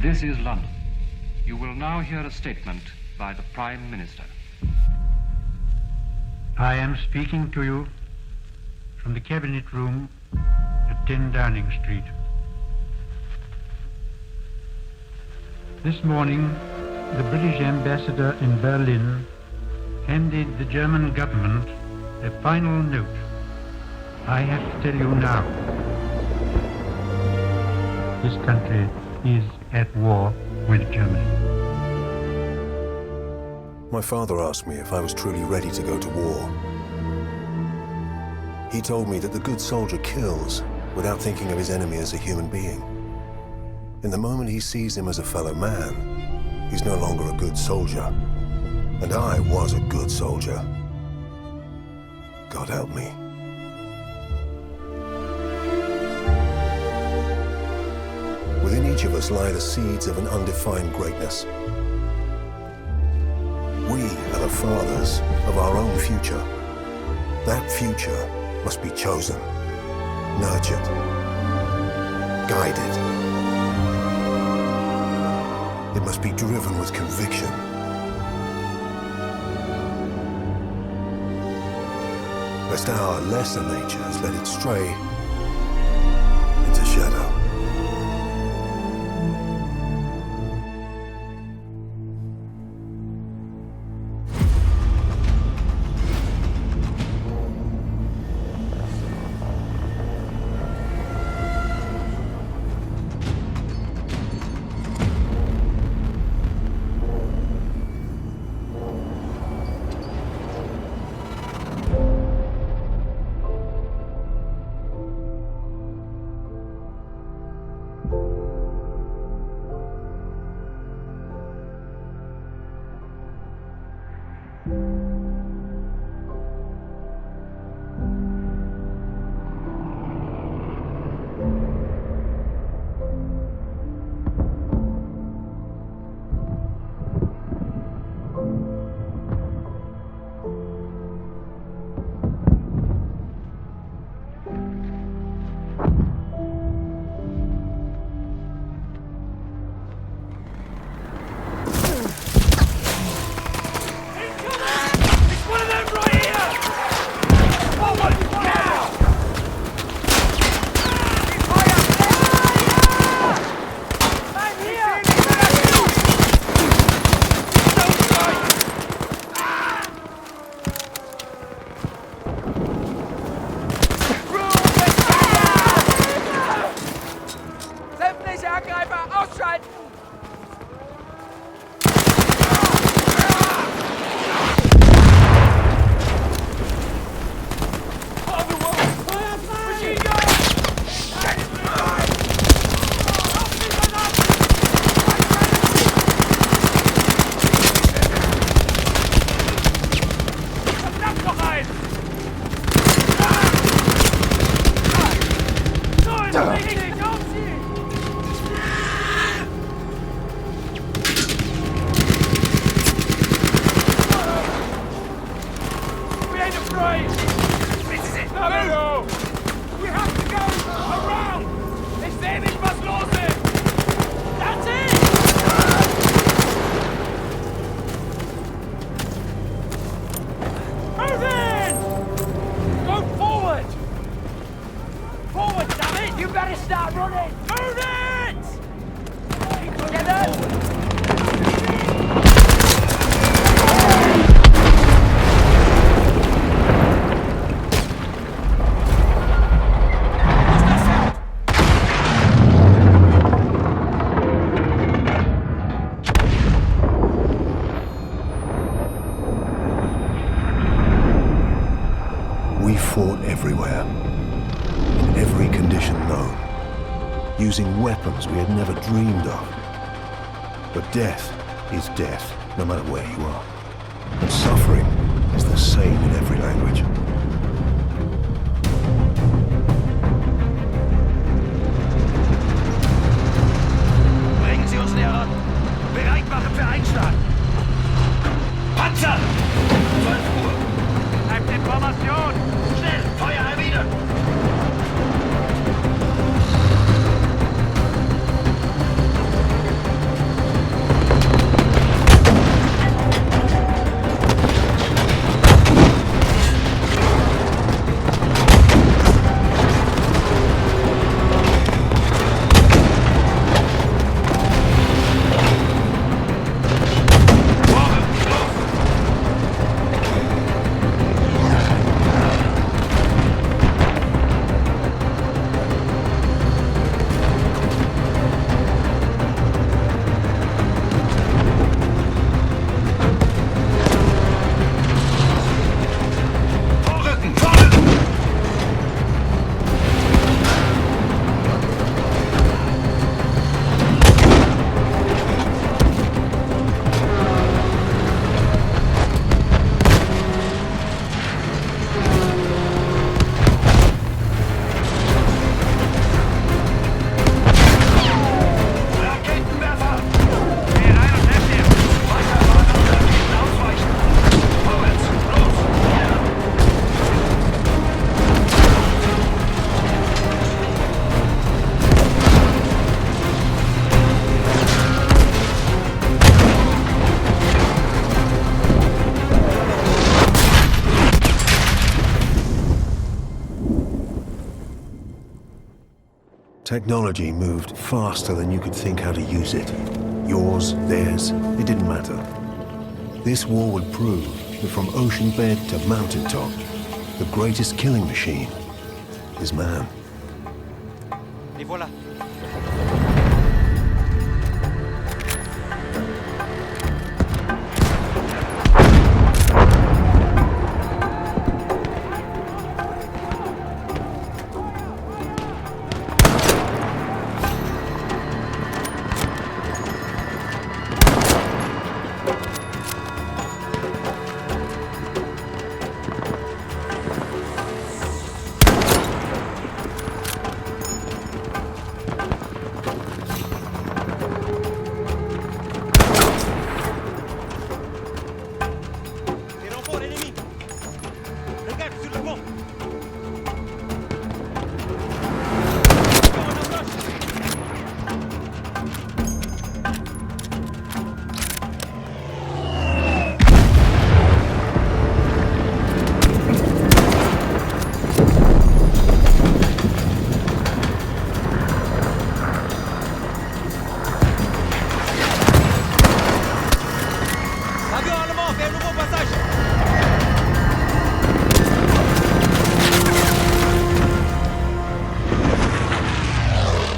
This is London. You will now hear a statement by the Prime Minister. I am speaking to you from the Cabinet Room at 10 Downing Street. This morning, the British ambassador in Berlin handed the German government a final note. I have to tell you now. This country is at war with Germany. My father asked me if I was truly ready to go to war. He told me that the good soldier kills without thinking of his enemy as a human being. In the moment he sees him as a fellow man, he's no longer a good soldier. And I was a good soldier. God help me. Within each of us lie the seeds of an undefined greatness. We are the fathers of our own future. That future must be chosen, nurtured, guided. It must be driven with conviction. Lest our lesser natures let it stray into shadow. fought everywhere, in every condition known, using weapons we had never dreamed of. But death is death, no matter where you are. And suffering is the same in every language. Bringen Sie uns näher ran. Bereit machen für Einschlag. Panzer! 12 Uhr. Bleibt in Formation. Schnell, Feuer erwidern. Technology moved faster than you could think how to use it. Yours, theirs, it didn't matter. This war would prove that from ocean bed to mountaintop, the greatest killing machine is man. Les voilà.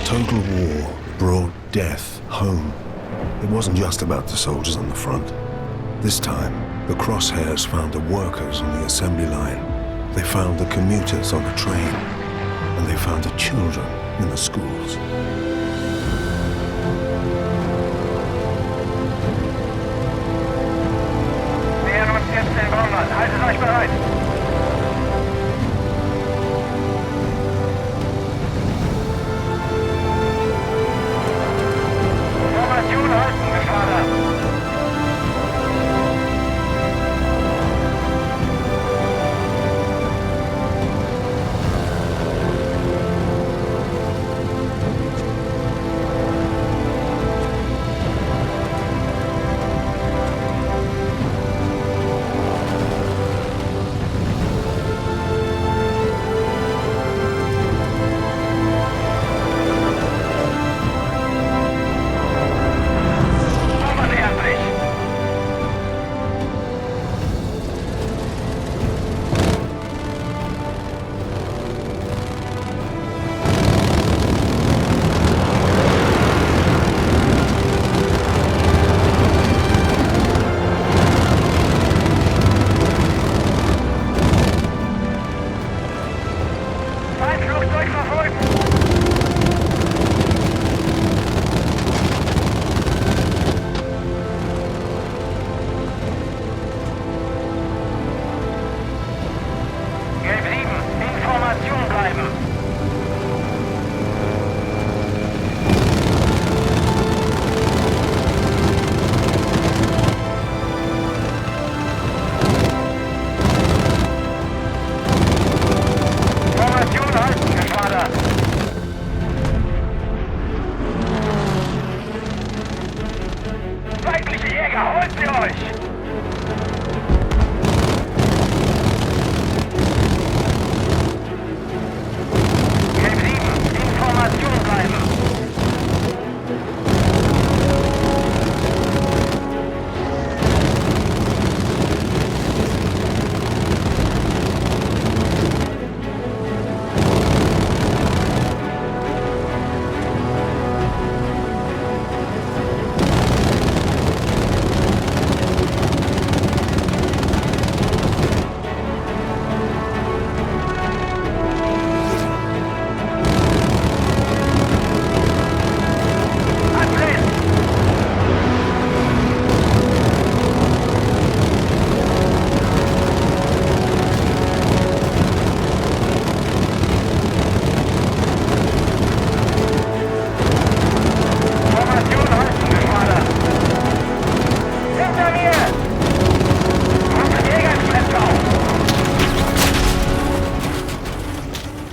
Total war brought death home. It wasn't just about the soldiers on the front. This time, the crosshairs found the workers on the assembly line. They found the commuters on the train. And they found the children in the schools. Wir nähern uns jetzt den Baumland. Haltet euch bereit. Formation halten, Geschwader. Erholt sie euch! Information bleiben!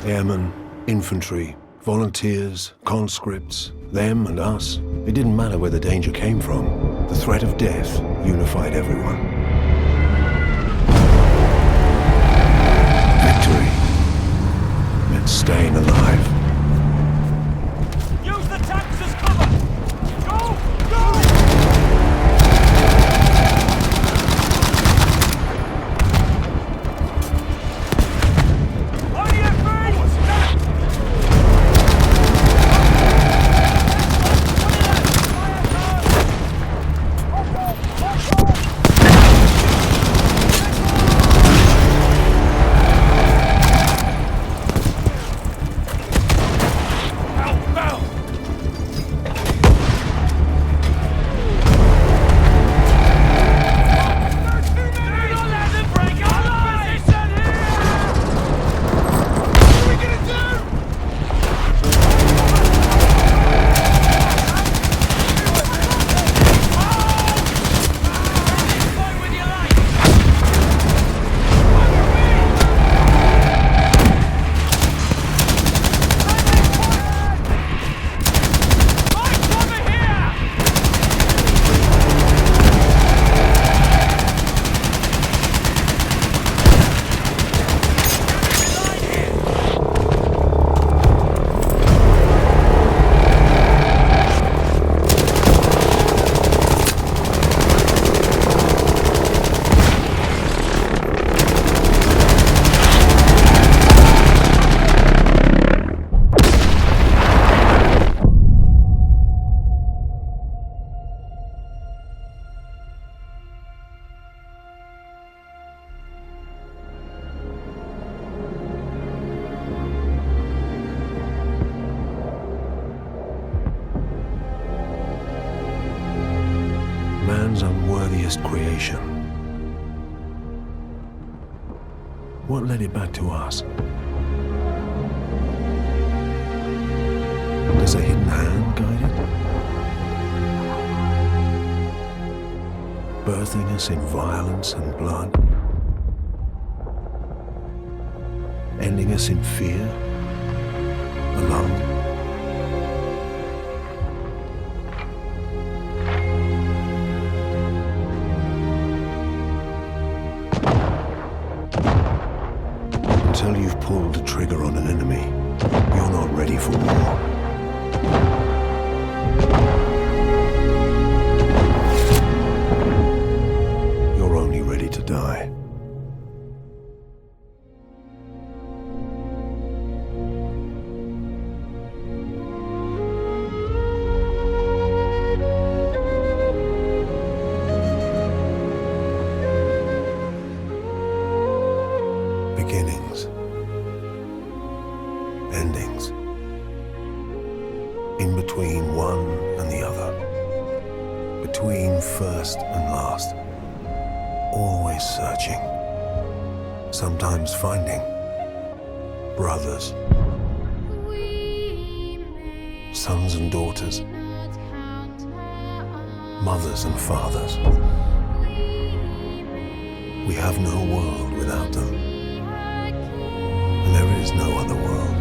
Airmen, infantry, volunteers, conscripts, them and us. It didn't matter where the danger came from. The threat of death unified everyone. Victory meant staying alive. Use the tanks as cover! Go! Go! Man's unworthiest creation. What led it back to us? Does a hidden hand guide it? Birthing us in violence and blood? Ending us in fear? Alone? Until you've pulled the trigger on an enemy, you're not ready for war. You're only ready to die. Beginnings, endings, in between one and the other, between first and last, always searching, sometimes finding brothers, sons and daughters, mothers and fathers. We have no world without them. There is no other world.